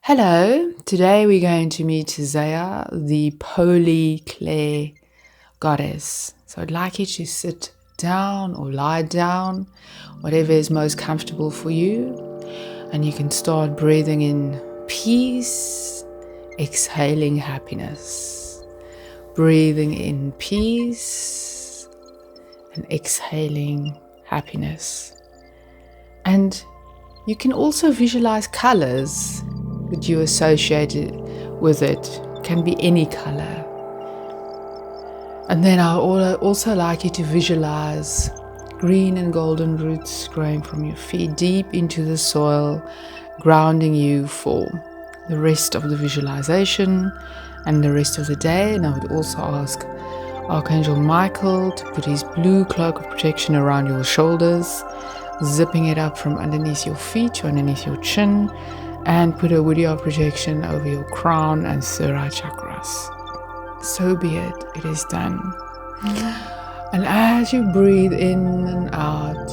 Hello, today we're going to meet Tizya, the Poly-Clair Goddess. So I'd like you to sit down or lie down, whatever is most comfortable for you. And you can start breathing in peace, exhaling happiness. Breathing in peace and exhaling happiness. And you can also visualize colors that you associated with it. Can be any color. And then I also like you to visualize green and golden roots growing from your feet deep into the soil, grounding you for the rest of the visualization and the rest of the day. And I would also ask Archangel Michael to put his blue cloak of protection around your shoulders, zipping it up from underneath your feet to underneath your chin, and put a woody of protection over your crown and third chakras. So be it, it is done. And as you breathe in and out,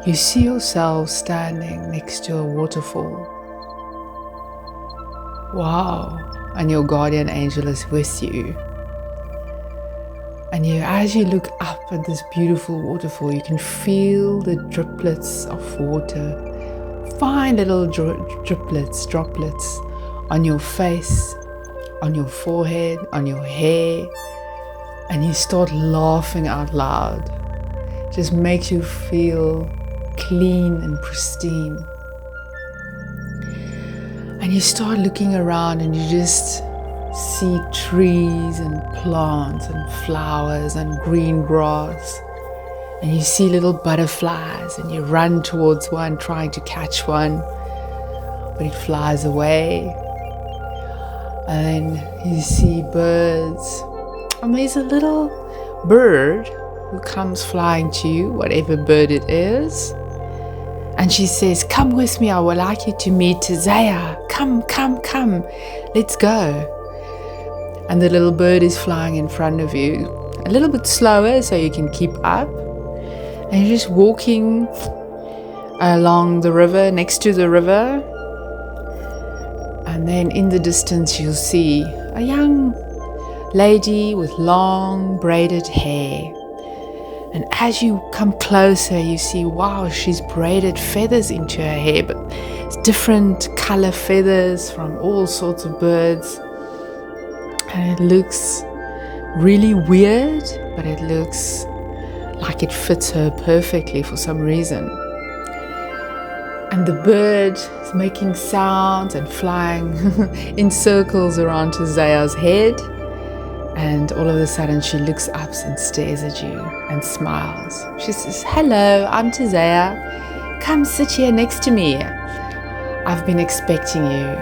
you see yourself standing next to a waterfall. Wow, and your guardian angel is with you. And as you look up at this beautiful waterfall, you can feel the driplets of water, fine little droplets on your face, on your forehead, on your hair. And you start laughing out loud. Just makes you feel clean and pristine. And you start looking around and you just see trees and plants and flowers and green grass, and you see little butterflies, and you run towards one trying to catch one, but it flies away. And then you see birds, and there's a little bird who comes flying to you, whatever bird it is, and she says, "Come with me, I would like you to meet Tizya. Come, let's go." And the little bird is flying in front of you, a little bit slower so you can keep up. And you're just walking along the river, next to the river. And then in the distance you'll see a young lady with long braided hair. And as you come closer, you see, wow, she's braided feathers into her hair, but it's different color feathers from all sorts of birds. And it looks really weird, but it looks like it fits her perfectly for some reason. And the bird is making sounds and flying in circles around Tizya's head. And all of a sudden she looks up and stares at you and smiles. She says, "Hello, I'm Tizya. Come sit here next to me. I've been expecting you."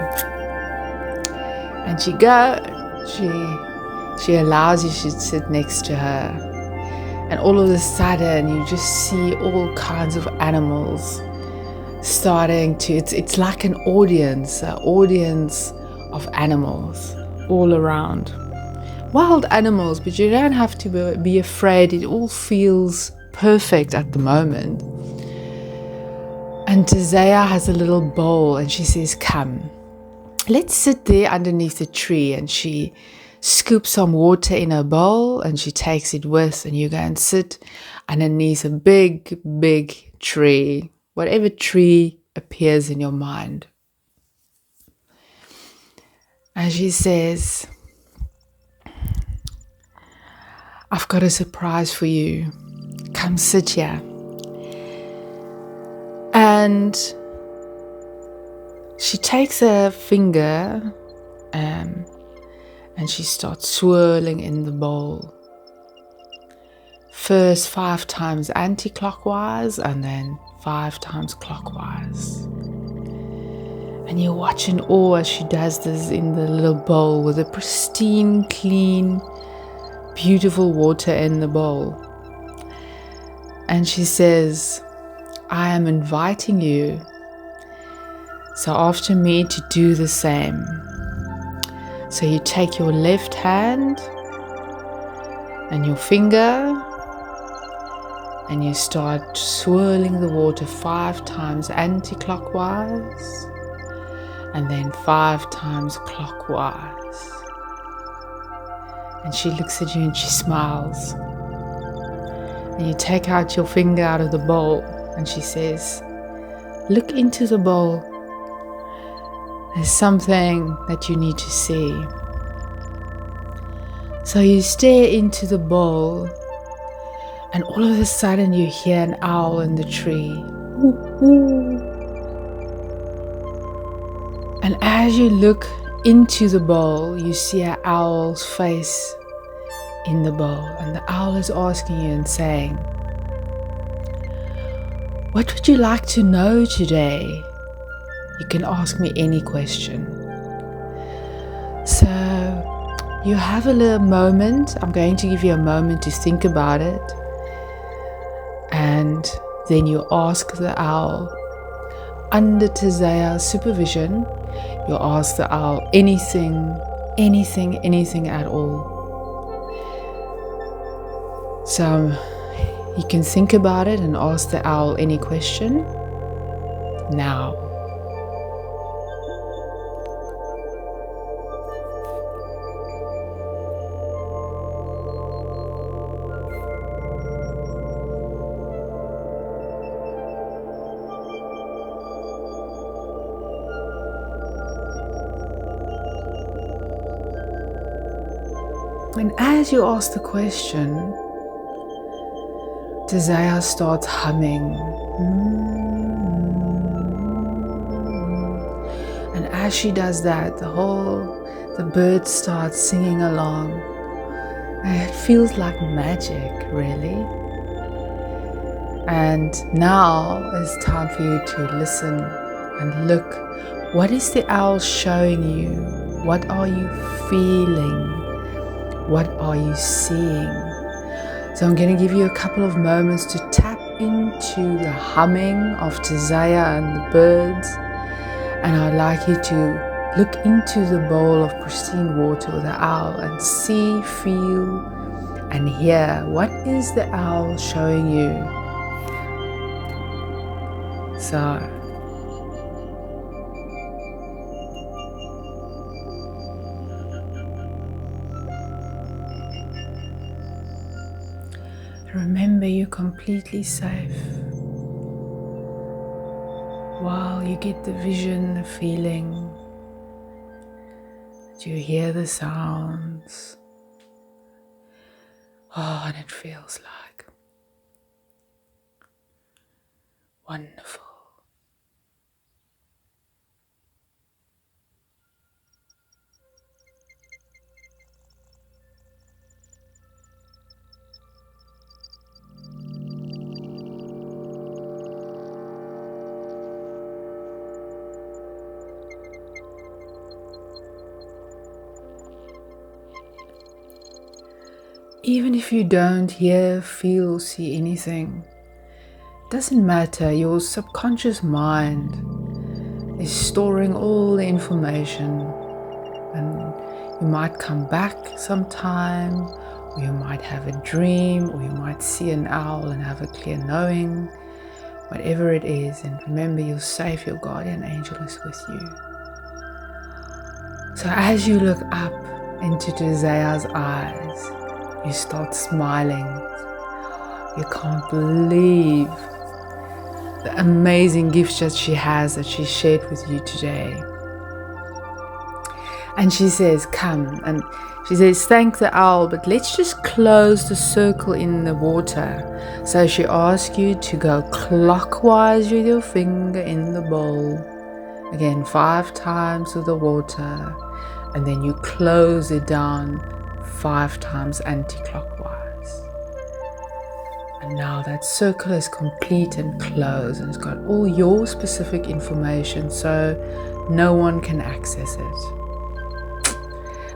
And she allows you to sit next to her. And all of a sudden you just see all kinds of animals starting to, it's like an audience of animals all around. Wild animals, but you don't have to be afraid. It all feels perfect at the moment. And Tizya has a little bowl and she says, "Come, let's sit there underneath the tree." And she scoops some water in a bowl and she takes it with, and you go and sit underneath a big tree, whatever tree appears in your mind. And she says, "I've got a surprise for you. Come sit here." And she takes her finger and she starts swirling in the bowl. First 5 times anti-clockwise and then 5 times clockwise. And you watch in awe as she does this in the little bowl with the pristine, clean, beautiful water in the bowl. And she says, "I am inviting you, so after me, to do the same." So you take your left hand and your finger And you start swirling the water 5 times anti-clockwise and then 5 times clockwise. And she looks at you and she smiles. And you take out your finger out of the bowl and she says, look into the bowl. There's something that you need to see. So you stare into the bowl, and all of a sudden you hear an owl in the tree. And as you look into the bowl, you see an owl's face in the bowl. And the owl is asking you and saying, what would you like to know today? You can ask me any question. So you have a little moment. I'm going to give you a moment to think about it. And then you ask the owl, under Tizya's supervision, you ask the owl anything at all. So you can think about it and ask the owl any question now. And as you ask the question, Tizya starts humming. And as she does that, the bird starts singing along. And it feels like magic, really. And now it's time for you to listen and look. What is the owl showing you? What are you feeling? What are you seeing? So I'm going to give you a couple of moments to tap into the humming of Tizya and the birds. And I'd like you to look into the bowl of pristine water with the owl and see, feel, and hear. What is the owl showing you? So remember, you're completely safe. While you get the vision, the feeling, that you hear the sounds. Oh, and it feels like wonderful. Even if you don't hear, feel, see anything, doesn't matter. Your subconscious mind is storing all the information, and you might come back sometime, or you might have a dream, or you might see an owl and have a clear knowing, whatever it is. And remember, you're safe, your guardian angel is with you. So as you look up into Tizya's eyes, you start smiling. You can't believe the amazing gifts that she has, that she shared with you today. And she says, come. And she says, thank the owl, but let's just close the circle in the water. So she asks you to go clockwise with your finger in the bowl. Again, 5 times with the water. And then you close it down 5 times anti-clockwise. And now that circle is complete and closed, and it's got all your specific information, so no one can access it.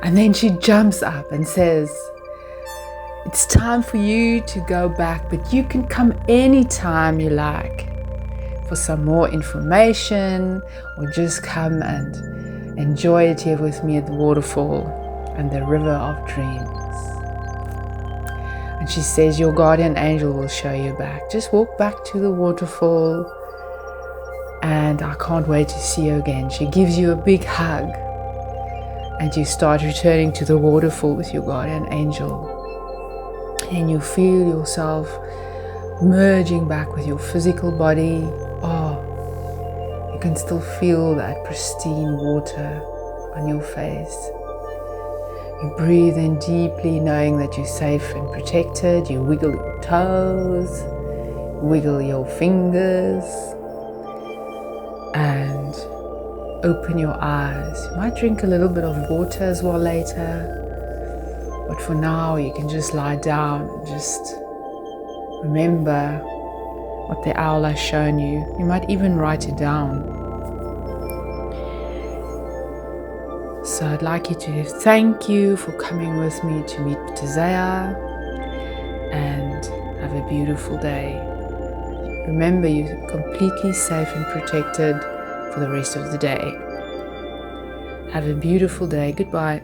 And then she jumps up and says, it's time for you to go back, but you can come anytime you like for some more information, or just come and enjoy it here with me at the waterfall and the river of dreams. And she says your guardian angel will show you back. Just walk back to the waterfall, and I can't wait to see you again. She gives you a big hug, and you start returning to the waterfall with your guardian angel. And you feel yourself merging back with your physical body. Oh, you can still feel that pristine water on your face. You breathe in deeply, knowing that you're safe and protected. You wiggle your toes, wiggle your fingers, and open your eyes. You might drink a little bit of water as well later, but for now you can just lie down and just remember what the owl has shown you. You might even write it down. So I'd like you to thank you for coming with me to meet Tizya, and have a beautiful day. Remember, you're completely safe and protected for the rest of the day. Have a beautiful day. Goodbye.